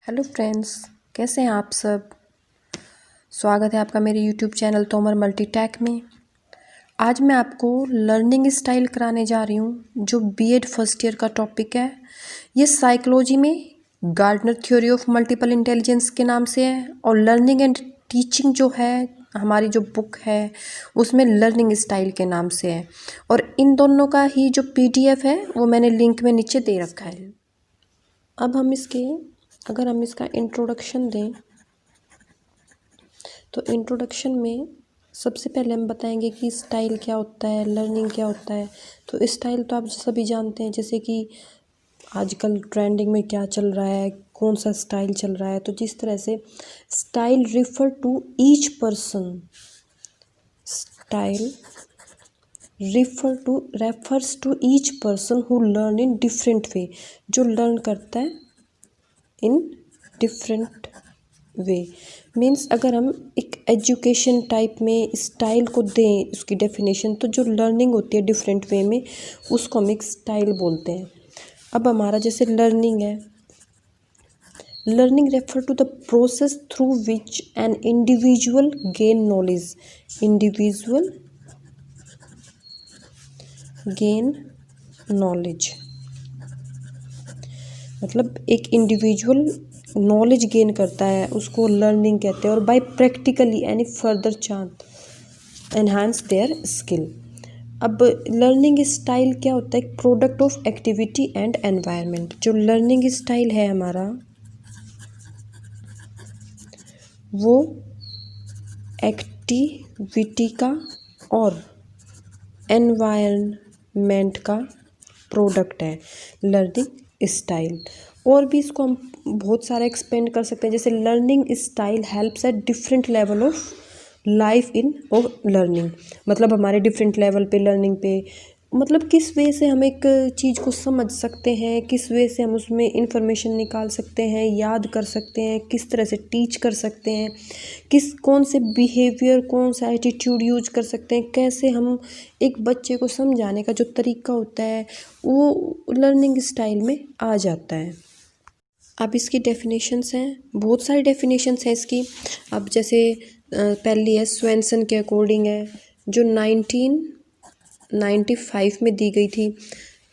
Hello friends, कैसे हैं आप सब। स्वागत है आपका मेरे यूट्यूब चैनल तोमर मल्टीटैक में। आज मैं आपको लर्निंग स्टाइल कराने जा रही हूँ जो बीएड फर्स्ट ईयर का टॉपिक है। ये साइकोलॉजी में Gardner theory of multiple intelligence के नाम से है और लर्निंग एंड टीचिंग जो है हमारी जो बुक है उसमें लर्निंग स्टाइल के नाम से है। और इन दोनों का ही जो पीडीएफ है वो मैंने लिंक में नीचे दे रखा है। अब अगर हम इसका इंट्रोडक्शन दें तो इंट्रोडक्शन में सबसे पहले हम बताएंगे कि स्टाइल क्या होता है, लर्निंग क्या होता है। तो स्टाइल तो आप सभी जानते हैं, जैसे कि आजकल ट्रेंडिंग में क्या चल रहा है, कौन सा स्टाइल चल रहा है। तो जिस तरह से style refers to each person who learn in different way, जो लर्न करता है इन डिफरेंट वे। मीन्स अगर हम एक एजुकेशन टाइप में स्टाइल को दें उसकी डेफिनेशन, तो जो लर्निंग होती है डिफरेंट वे में उसको हम एक स्टाइल बोलते हैं। अब हमारा जैसे learning refer to the process through which an individual gain knowledge, मतलब एक इंडिविजुअल नॉलेज गेन करता है उसको लर्निंग कहते हैं। और by practically any further chance enhance their skill. अब लर्निंग स्टाइल क्या होता है? Product of activity and environment. जो लर्निंग स्टाइल है हमारा वो एक्टिविटी का और एनवायरनमेंट का प्रोडक्ट है लर्निंग स्टाइल। और भी इसको हम बहुत सारा एक्सपेंड कर सकते हैं, जैसे learning style helps at different level of life in of learning. मतलब हमारे डिफरेंट लेवल पे लर्निंग पे, मतलब किस वे से हम एक चीज़ को समझ सकते हैं, किस वे से हम उसमें इंफॉर्मेशन निकाल सकते हैं, याद कर सकते हैं, किस तरह से टीच कर सकते हैं, कौन से बिहेवियर, कौन सा एटीट्यूड यूज कर सकते हैं, कैसे हम एक बच्चे को समझाने का जो तरीका होता है वो लर्निंग स्टाइल में आ जाता है। अब इसकी डेफिनेशंस हैं, बहुत सारी डेफिनेशंस हैं इसकी। अब जैसे पहली है स्वेंसन के अकॉर्डिंग है, जो 1995 में दी गई थी।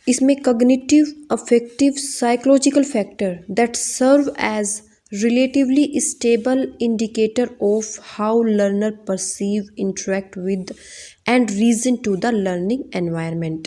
इसमें cognitive, affective, psychological factor that serve as relatively stable indicator of how learner perceive, interact with and reason to the learning environment।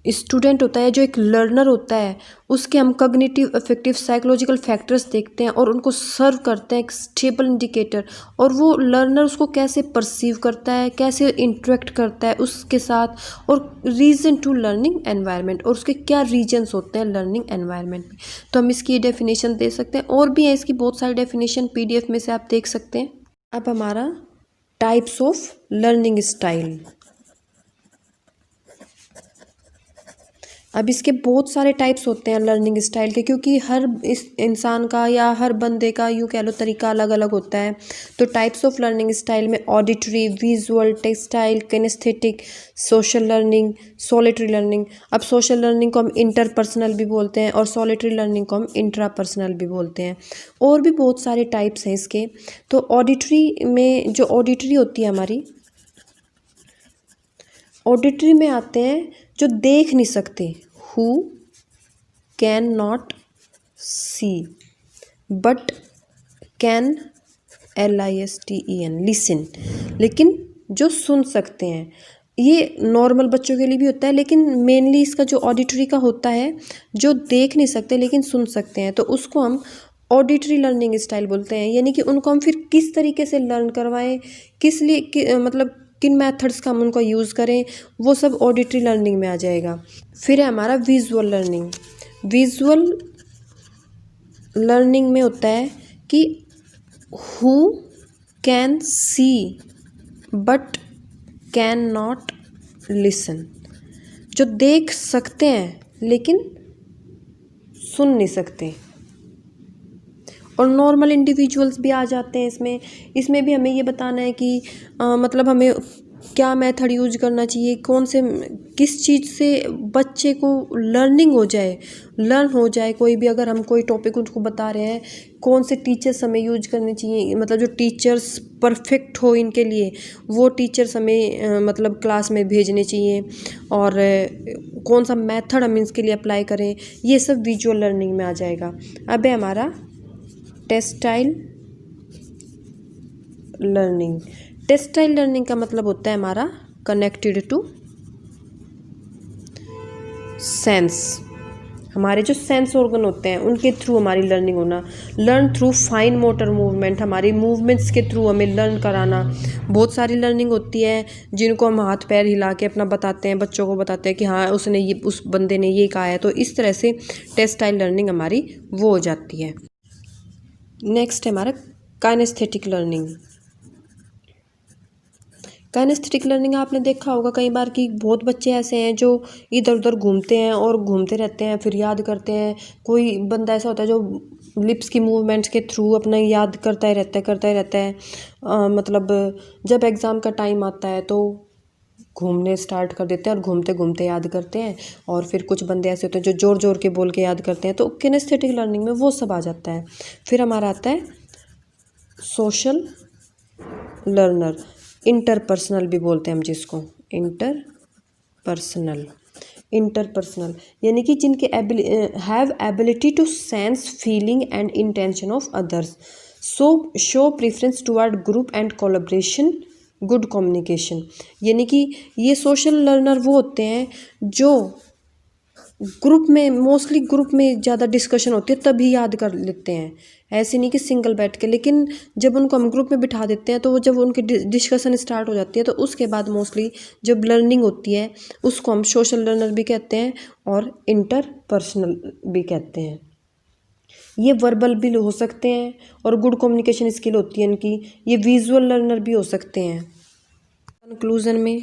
Student होता है जो एक लर्नर होता है उसके हम कॉग्निटिव, अफेक्टिव, साइकोलॉजिकल फैक्टर्स देखते हैं और उनको सर्व करते हैं एक स्टेबल इंडिकेटर। और वो लर्नर उसको कैसे परसीव करता है, कैसे इंटरेक्ट करता है उसके साथ, और रीज़न टू लर्निंग एनवायरनमेंट, और उसके क्या रीजन्स होते हैं लर्निंग एनवायरनमेंट में। तो हम इसकी डेफिनेशन दे सकते हैं, और भी है इसकी बहुत सारी डेफिनेशन, पीडीएफ में से आप देख सकते हैं। अब हमारा टाइप्स ऑफ लर्निंग स्टाइल। अब इसके बहुत सारे टाइप्स होते हैं लर्निंग स्टाइल के, क्योंकि हर इस इंसान का या हर बंदे का यूँ कह लो तरीका अलग अलग होता है। तो टाइप्स ऑफ लर्निंग स्टाइल में auditory, visual, textile, kinaesthetic, social learning, solitary learning. अब सोशल लर्निंग को हम इंटरपर्सनल भी बोलते हैं और सॉलिटरी लर्निंग को हम इंट्रापर्सनल भी बोलते हैं। और भी बहुत सारे टाइप्स हैं इसके। तो ऑडिटरी में, जो ऑडिटरी होती है हमारी, ऑडिटरी में आते हैं जो देख नहीं सकते, who can not see but can listen, लेकिन जो सुन सकते हैं। ये नॉर्मल बच्चों के लिए भी होता है, लेकिन मेनली इसका जो ऑडिटरी का होता है जो देख नहीं सकते लेकिन सुन सकते हैं, तो उसको हम ऑडिटरी लर्निंग स्टाइल बोलते हैं। यानी कि उनको हम फिर किस तरीके से लर्न करवाएं, किस लिए मतलब किन मेथड्स का हम उनको यूज़ करें, वो सब ऑडिटरी लर्निंग में आ जाएगा। फिर है हमारा विजुअल लर्निंग। विजुअल लर्निंग में होता है कि who can see but can not listen, जो देख सकते हैं लेकिन सुन नहीं सकते। और नॉर्मल इंडिविजुअल्स भी आ जाते हैं इसमें भी हमें ये बताना है कि मतलब हमें क्या मेथड यूज करना चाहिए, कौन से किस चीज़ से बच्चे को लर्निंग हो जाए, लर्न हो जाए। कोई भी अगर हम कोई टॉपिक उनको बता रहे हैं, कौन से टीचर्स हमें यूज करने चाहिए, मतलब जो टीचर्स परफेक्ट हो इनके लिए, वो टीचर्स हमें मतलब क्लास में भेजने चाहिए। और कौन सा मेथड हम इसके लिए अप्लाई करें, ये सब विजुअल लर्निंग में आ जाएगा। अब है हमारा टेक्सटाइल लर्निंग। टेक्सटाइल लर्निंग का मतलब होता है हमारा कनेक्टेड टू सेंस। हमारे जो सेंस ऑर्गन होते हैं उनके थ्रू हमारी लर्निंग होना। Learn through fine motor movement, हमारी मूवमेंट्स के थ्रू हमें लर्न कराना। बहुत सारी लर्निंग होती है जिनको हम हाथ पैर हिला के अपना बताते हैं, बच्चों को बताते हैं कि हाँ उसने ये, उस बंदे ने ये कहा है। तो इस तरह से टेक्सटाइल लर्निंग हमारी वो हो जाती है। नेक्स्ट है हमारा काइनेस्थेटिक लर्निंग। काइनेस्थेटिक लर्निंग आपने देखा होगा कई बार कि बहुत बच्चे ऐसे हैं जो इधर उधर घूमते हैं और घूमते रहते हैं, फिर याद करते हैं। कोई बंदा ऐसा होता है जो लिप्स की मूवमेंट्स के थ्रू अपना याद करता ही रहता है। मतलब जब एग्ज़ाम का टाइम आता है तो घूमने स्टार्ट कर देते हैं और घूमते घूमते याद करते हैं। और फिर कुछ बंदे ऐसे होते हैं जो जोर जोर के बोल के याद करते हैं। तो किनेस्थेटिक लर्निंग में वो सब आ जाता है। फिर हमारा आता है सोशल लर्नर, इंटरपर्सनल भी बोलते हैं हम जिसको, इंटरपर्सनल यानी कि जिनके have ability to sense feeling and intention of others, so show preference toward group and collaboration, good communication. यानी कि ये सोशल लर्नर वो होते हैं जो ग्रुप में, मोस्टली ग्रुप में ज़्यादा डिस्कशन होती है तभी याद कर लेते हैं, ऐसे नहीं कि सिंगल बैठ के। लेकिन जब उनको हम ग्रुप में बिठा देते हैं तो वो जब उनकी डिस्कशन स्टार्ट हो जाती है तो उसके बाद मोस्टली जब लर्निंग होती है उसको हम सोशल लर्नर भी कहते हैं और इंटरपर्सनल भी कहते हैं। ये वर्बल भी हो सकते हैं और गुड कम्युनिकेशन स्किल होती है इनकी। ये विजुअल लर्नर भी हो सकते हैं। कंक्लूज़न में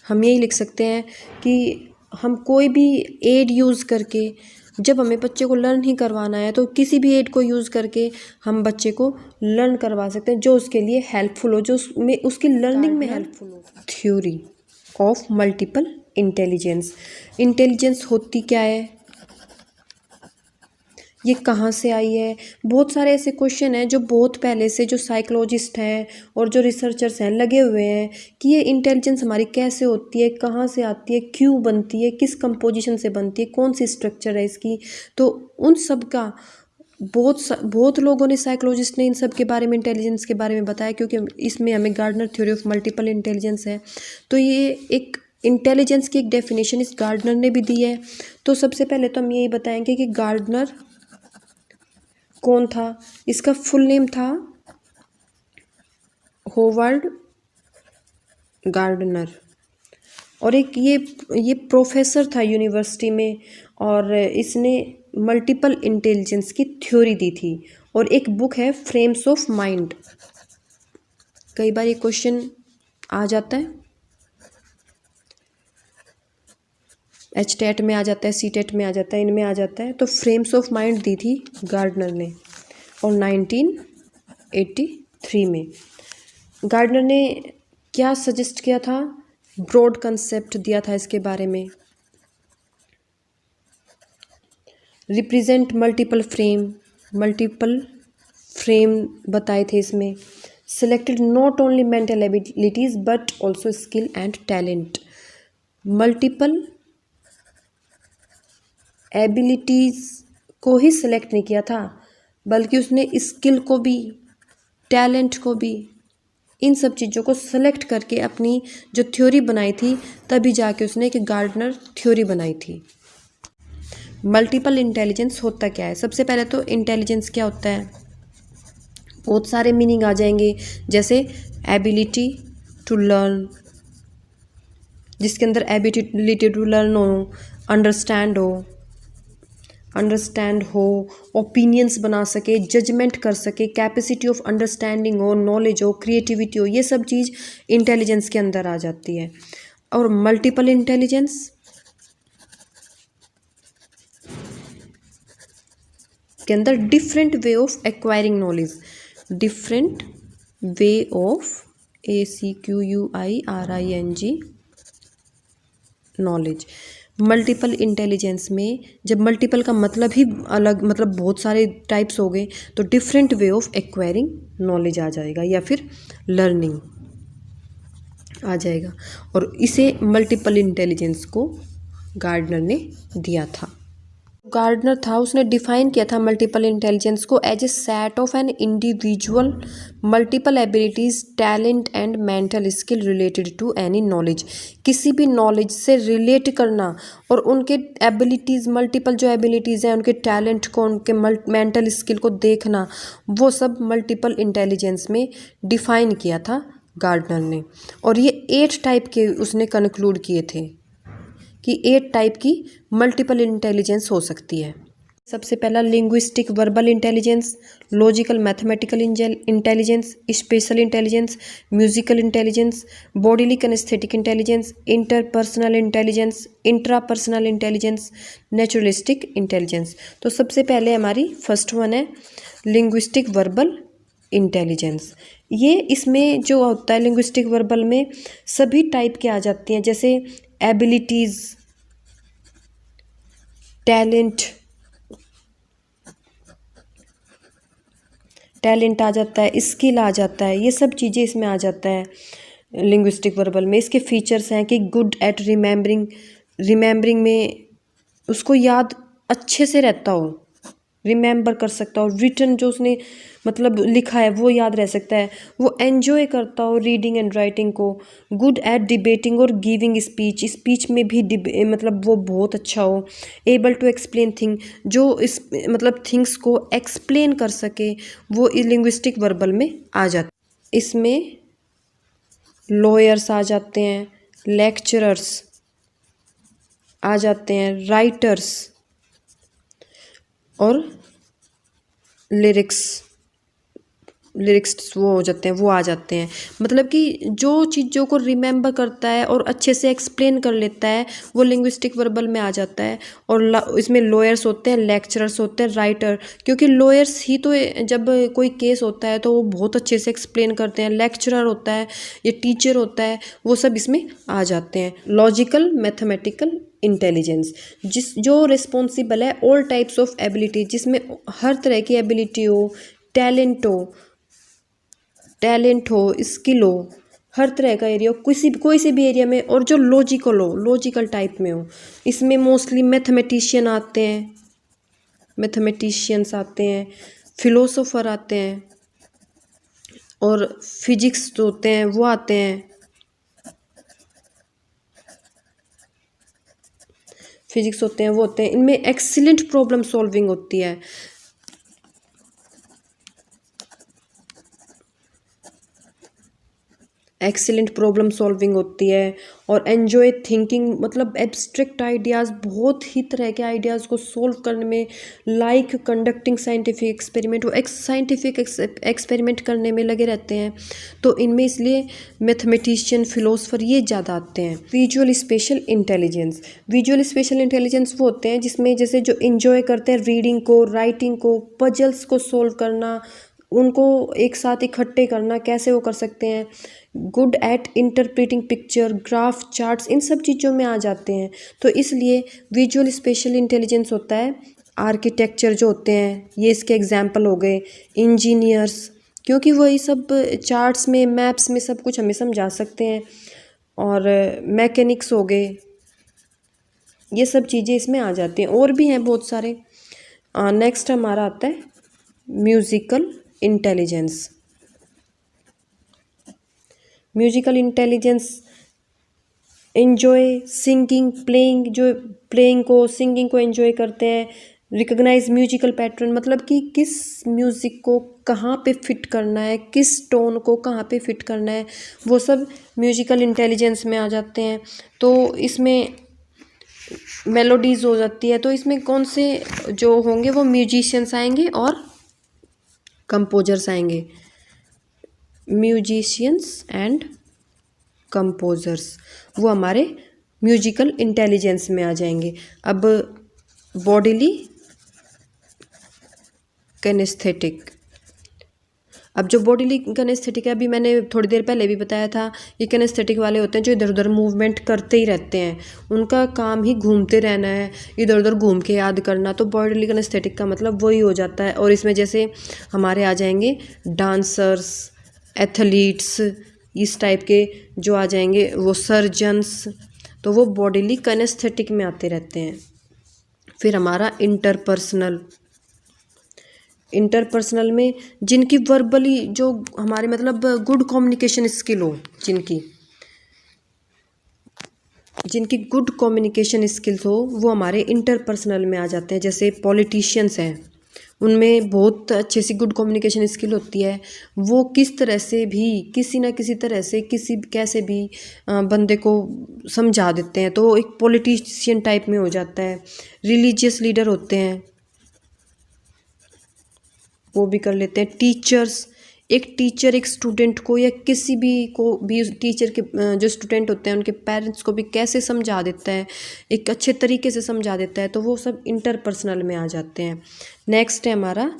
हम यही लिख सकते हैं कि हम कोई भी एड यूज़ करके, जब हमें बच्चे को लर्न ही करवाना है तो किसी भी एड को यूज़ करके हम बच्चे को लर्न करवा सकते हैं जो उसके लिए हेल्पफुल हो, जो उसमें उसकी लर्निंग में हेल्पफुल हो। Theory of multiple intelligence. Intelligence होती क्या है, ये कहाँ से आई है। बहुत सारे ऐसे क्वेश्चन हैं जो बहुत पहले से जो साइकोलॉजिस्ट हैं और जो रिसर्चर्स हैं लगे हुए हैं कि ये इंटेलिजेंस हमारी कैसे होती है, कहाँ से आती है, क्यों बनती है, किस कंपोजिशन से बनती है, कौन सी स्ट्रक्चर है इसकी। तो उन सब का बहुत लोगों ने, साइकोलॉजिस्ट ने इन सब के बारे में, इंटेलिजेंस के बारे में बताया, क्योंकि इसमें हमें Gardner theory of multiple intelligence है। तो ये एक इंटेलिजेंस की एक डेफिनेशन इस गार्डनर ने भी दी है। तो सबसे पहले तो हम यही बताएंगे कि गार्डनर कौन था। इसका फुल नेम था होवर्ड गार्डनर, और एक ये प्रोफेसर था यूनिवर्सिटी में, और इसने मल्टीपल इंटेलिजेंस की थ्योरी दी थी। और एक बुक है फ्रेम्स ऑफ माइंड। कई बार ये क्वेश्चन आ जाता है, HTET में आ जाता है, CTET में आ जाता है, इनमें आ जाता है। तो फ्रेम्स ऑफ माइंड दी थी गार्डनर ने और 1983 में। गार्डनर ने क्या सजेस्ट किया था, ब्रॉड कंसेप्ट दिया था इसके बारे में। रिप्रेजेंट मल्टीपल फ्रेम बताए थे इसमें। Selected not only mental abilities but also skill and talent. Multiple abilities को ही सिलेक्ट नहीं किया था, बल्कि उसने स्किल को भी, टैलेंट को भी, इन सब चीज़ों को सेलेक्ट करके अपनी जो थ्योरी बनाई थी, तभी जाके उसने एक गार्डनर थ्योरी बनाई थी। मल्टीपल इंटेलिजेंस होता क्या है, सबसे पहले तो इंटेलिजेंस क्या होता है, बहुत सारे मीनिंग आ जाएंगे, जैसे एबिलिटी टू लर्न, जिसके अंदर एबिलिटी टू लर्न हो, अंडरस्टैंड हो, ओपिनियंस बना सके, जजमेंट कर सके, कैपेसिटी ऑफ अंडरस्टैंडिंग हो, नॉलेज हो, क्रिएटिविटी हो, ये सब चीज़ इंटेलिजेंस के अंदर आ जाती है। और मल्टीपल इंटेलिजेंस के अंदर different way of acquiring knowledge, different way of ACQUIRING knowledge. Multiple intelligence में जब मल्टीपल का मतलब ही अलग, मतलब बहुत सारे टाइप्स हो गए, तो different way of acquiring knowledge आ जाएगा या फिर लर्निंग आ जाएगा। और इसे मल्टीपल इंटेलिजेंस को गार्डनर ने दिया था। गार्डनर था, उसने डिफाइन किया था मल्टीपल इंटेलिजेंस को as a set of an individual multiple abilities, talent and mental skill related to any knowledge. किसी भी नॉलेज से रिलेट करना और उनके एबिलिटीज़, मल्टीपल जो एबिलिटीज़ हैं, उनके टैलेंट को, उनके मेंटल स्किल को देखना, वो सब मल्टीपल इंटेलिजेंस में डिफाइन किया था गार्डनर ने। और ये 8 टाइप के उसने कंक्लूड किए थे कि 8 टाइप की मल्टीपल इंटेलिजेंस हो सकती है। सबसे पहला linguistic verbal intelligence, logical mathematical intelligence, spatial intelligence, musical intelligence, bodily kinesthetic intelligence, interpersonal intelligence, intrapersonal intelligence, naturalistic intelligence. तो सबसे पहले हमारी फर्स्ट वन है लिंग्विस्टिक वर्बल इंटेलिजेंस। ये इसमें जो होता है लिंग्विस्टिक वर्बल में सभी टाइप के आ जाती हैं, जैसे एबिलिटीज़, टैलेंट आ जाता है, स्किल आ जाता है, ये सब चीज़ें इसमें आ जाता है लिंग्विस्टिक वर्बल में। इसके फीचर्स हैं कि गुड एट रिमेम्बरिंग में उसको याद अच्छे से रहता हो, रिमेंबर कर सकता हो, रिटन जो उसने मतलब लिखा है वो याद रह सकता है, वो एन्जॉय करता हो रीडिंग एंड राइटिंग को, गुड एट डिबेटिंग और गिविंग स्पीच में भी मतलब वो बहुत अच्छा हो, एबल टू एक्सप्लेन थिंग, जो इस मतलब थिंग्स को एक्सप्लेन कर सके, वो लिंग्विस्टिक वर्बल में आ जाता है। इसमें लॉयर्स आ जाते हैं, लेक्चरर्स आ जाते हैं, राइटर्स और लिरिक्स वो हो जाते हैं, वो आ जाते हैं। मतलब कि जो चीज़ों को रिमेंबर करता है और अच्छे से एक्सप्लेन कर लेता है, वो लिंग्विस्टिक वर्बल में आ जाता है। और इसमें लॉयर्स होते हैं, लेक्चरर्स होते हैं, राइटर, क्योंकि लॉयर्स ही तो जब कोई केस होता है तो वो बहुत अच्छे से एक्सप्लेन करते हैं, लेक्चरर होता है, ये टीचर होता है, वो सब इसमें आ जाते हैं। लॉजिकल मैथमेटिकल इंटेलिजेंस जो रिस्पॉन्सिबल है ऑल टाइप्स ऑफ एबिलिटी, जिसमें हर तरह की एबिलिटी हो, टैलेंट हो, स्किल हो, हर तरह का एरिया हो, कोई से भी एरिया में, और जो लॉजिकल टाइप में हो। इसमें मोस्टली मैथमेटिशियंस आते हैं, फिलोसोफर आते हैं, और फिजिक्स जो होते हैं वो आते हैं, इनमें एक्सीलेंट प्रॉब्लम सॉल्विंग होती है। एक्सीलेंट प्रॉब्लम सॉल्विंग होती है और एन्जॉय थिंकिंग, मतलब एब्स्ट्रैक्ट आइडियाज़, बहुत ही तरह के आइडियाज़ को सोल्व करने में, लाइक कंडक्टिंग साइंटिफिक एक्सपेरिमेंट, वो साइंटिफिक एक्सपेरिमेंट करने में लगे रहते हैं। तो इनमें इसलिए मैथमेटिशियन, फिलोसफर ये ज़्यादा आते हैं। विजुअल स्पेशल इंटेलिजेंस वो होते हैं जिसमें जैसे जो इन्जॉय करते हैं रीडिंग को, राइटिंग को, पजल्स को सोल्व करना, उनको एक साथ इकट्ठे करना, कैसे वो कर सकते हैं, good at interpreting picture, graph, charts, इन सब चीज़ों में आ जाते हैं। तो इसलिए विजुअल स्पेशल इंटेलिजेंस होता है। आर्किटेक्चर जो होते हैं, ये इसके एग्जाम्पल हो गए। इंजीनियर्स, क्योंकि वही सब चार्ट्स में, मैप्स में सब कुछ हमें समझा सकते हैं। और मैकेनिक्स हो गए, ये सब चीज़ें इसमें आ जाती हैं, और भी हैं बहुत सारे। नेक्स्ट हमारा आता है musical intelligence. Musical intelligence enjoy singing, singing को एंजॉय करते हैं। रिकॉग्नाइज म्यूजिकल पैटर्न, मतलब कि किस म्यूज़िक को कहाँ पे फिट करना है, किस टोन को कहाँ पे फिट करना है, वो सब म्यूजिकल इंटेलिजेंस में आ जाते हैं। तो इसमें मेलोडीज़ हो जाती है, तो इसमें कौन से जो होंगे वो म्यूजिशियंस आएंगे और कंपोजर्स आएंगे। म्यूजिशियंस एंड कंपोजर्स वो हमारे म्यूजिकल इंटेलिजेंस में आ जाएंगे। अब बॉडीली कैनेस्थेटिक, अब जो बॉडीली किनेस्थेटिक है, अभी मैंने थोड़ी देर पहले भी बताया था, ये किनेस्थेटिक वाले होते हैं जो इधर उधर मूवमेंट करते ही रहते हैं, उनका काम ही घूमते रहना है, इधर उधर घूम के याद करना। तो बॉडीली किनेस्थेटिक का मतलब वही हो जाता है। और इसमें जैसे हमारे आ जाएंगे डांसर्स, एथलीट्स, इस टाइप के जो आ जाएंगे, वो सर्जन्स, तो वो बॉडीली किनेस्थेटिक में आते रहते हैं। फिर हमारा इंटरपर्सनल, इंटरपर्सनल में जिनकी वर्बली जो हमारे मतलब गुड कम्युनिकेशन स्किल हो, जिनकी जिनकी गुड कम्युनिकेशन स्किल्स हो, वो हमारे इंटरपर्सनल में आ जाते हैं। जैसे पॉलिटिशियंस हैं, उनमें बहुत अच्छी सी गुड कम्युनिकेशन स्किल होती है, वो किस तरह से भी किसी ना किसी तरह से किसी कैसे भी बंदे को समझा देते हैं, तो एक पॉलिटिशियन टाइप में हो जाता है। रिलीजियस लीडर होते हैं, वो भी कर लेते हैं। टीचर्स, एक टीचर एक स्टूडेंट को या किसी भी को भी, टीचर के जो स्टूडेंट होते हैं उनके पेरेंट्स को भी कैसे समझा देता है, एक अच्छे तरीके से समझा देता है, तो वो सब इंटरपर्सनल में आ जाते हैं। नेक्स्ट है हमारा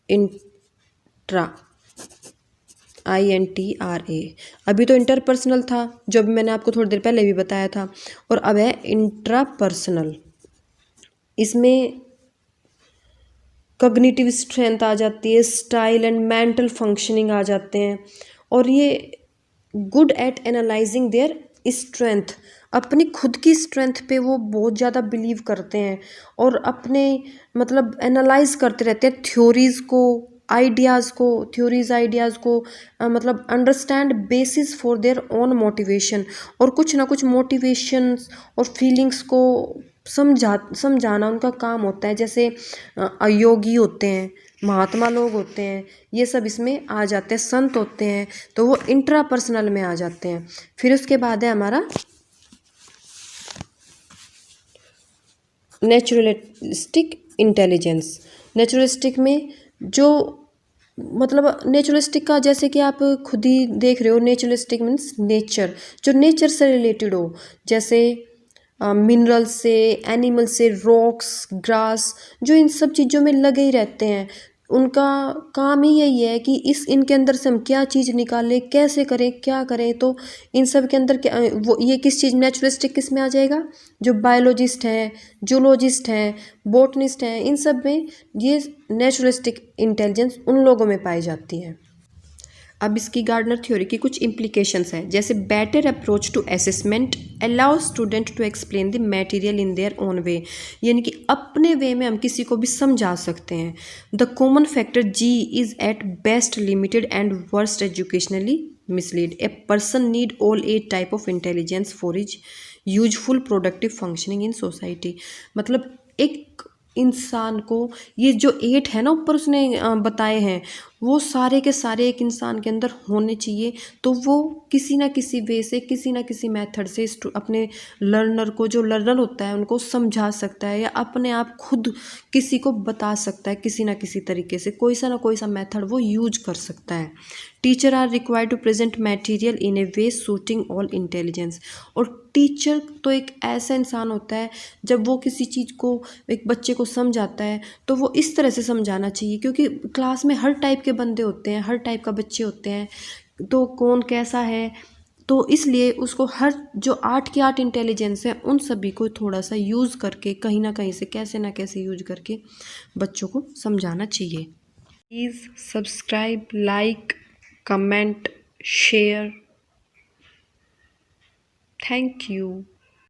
इंट्रा, INTRA। अभी तो इंटरपर्सनल था जो अभी मैंने आपको थोड़ी देर पहले भी बताया था, और अब है इंट्रापर्सनल। इसमें कॉग्निटिव स्ट्रेंथ आ जाती है, स्टाइल एंड मेंटल फंक्शनिंग आ जाते हैं, और ये good at analysing their strength, अपनी खुद की स्ट्रेंथ पे वो बहुत ज़्यादा बिलीव करते हैं और अपने मतलब एनालाइज करते रहते हैं थ्योरीज़ को, आइडियाज़ को, थ्योरीज आइडियाज़ को, मतलब understand basis for their own motivation, और कुछ ना कुछ मोटिवेशंस और फीलिंग्स को समझाना उनका काम होता है। जैसे योगी होते हैं, महात्मा लोग होते हैं, ये सब इसमें आ जाते हैं, संत होते हैं, तो वो इंट्रापर्सनल में आ जाते हैं। फिर उसके बाद है हमारा नेचुरलिस्टिक इंटेलिजेंस। नेचुरलिस्टिक में जो मतलब नेचुरलिस्टिक का जैसे कि आप खुद ही देख रहे हो, नेचुरलिस्टिक मीन्स नेचर, जो नेचर से रिलेटेड हो, जैसे मिनरल से, एनिमल से, रॉक्स, ग्रास, जो इन सब चीज़ों में लगे ही रहते हैं। उनका काम ही यही है कि इनके अंदर से हम क्या चीज़ निकालें, कैसे करें, क्या करें। तो इन सब के अंदर क्या वो ये किस चीज़ नेचुरलिस्टिक किस में आ जाएगा, जो बायोलॉजिस्ट हैं, जूलॉजिस्ट हैं, बोटनिस्ट हैं, इन सब में ये नेचुरलिस्टिक इंटेलिजेंस उन लोगों में पाई जाती है। अब इसकी गार्डनर थ्योरी की कुछ इम्प्लीकेशंस हैं, जैसे better approach to assessment allow student to explain the material in their own way, यानी कि अपने वे में हम किसी को भी समझा सकते हैं। The common factor G is at best limited and worst educationally mislead. A person need all 8 type of intelligence for is useful productive functioning in society. मतलब एक इंसान को ये जो 8 है ना ऊपर उसने बताए हैं, वो सारे के सारे एक इंसान के अंदर होने चाहिए, तो वो किसी ना किसी वे से, किसी ना किसी मेथड से अपने लर्नर को, जो लर्नर होता है उनको समझा सकता है, या अपने आप खुद किसी को बता सकता है, किसी ना किसी तरीके से कोई सा मेथड वो यूज कर सकता है। Teacher are required to present material in a way suiting all intelligence. और टीचर तो एक ऐसा इंसान होता है, जब वो किसी चीज़ को एक बच्चे को समझाता है तो वो इस तरह से समझाना चाहिए, क्योंकि क्लास में हर टाइप के बंदे होते हैं, हर टाइप का बच्चे होते हैं, तो कौन कैसा है, तो इसलिए उसको हर जो 8 की 8 इंटेलिजेंस है उन सभी को थोड़ा सा यूज़ करके, कहीं ना कहीं से, कैसे ना कैसे यूज करके बच्चों को समझाना चाहिए। Please subscribe, like, comment, share. Thank you.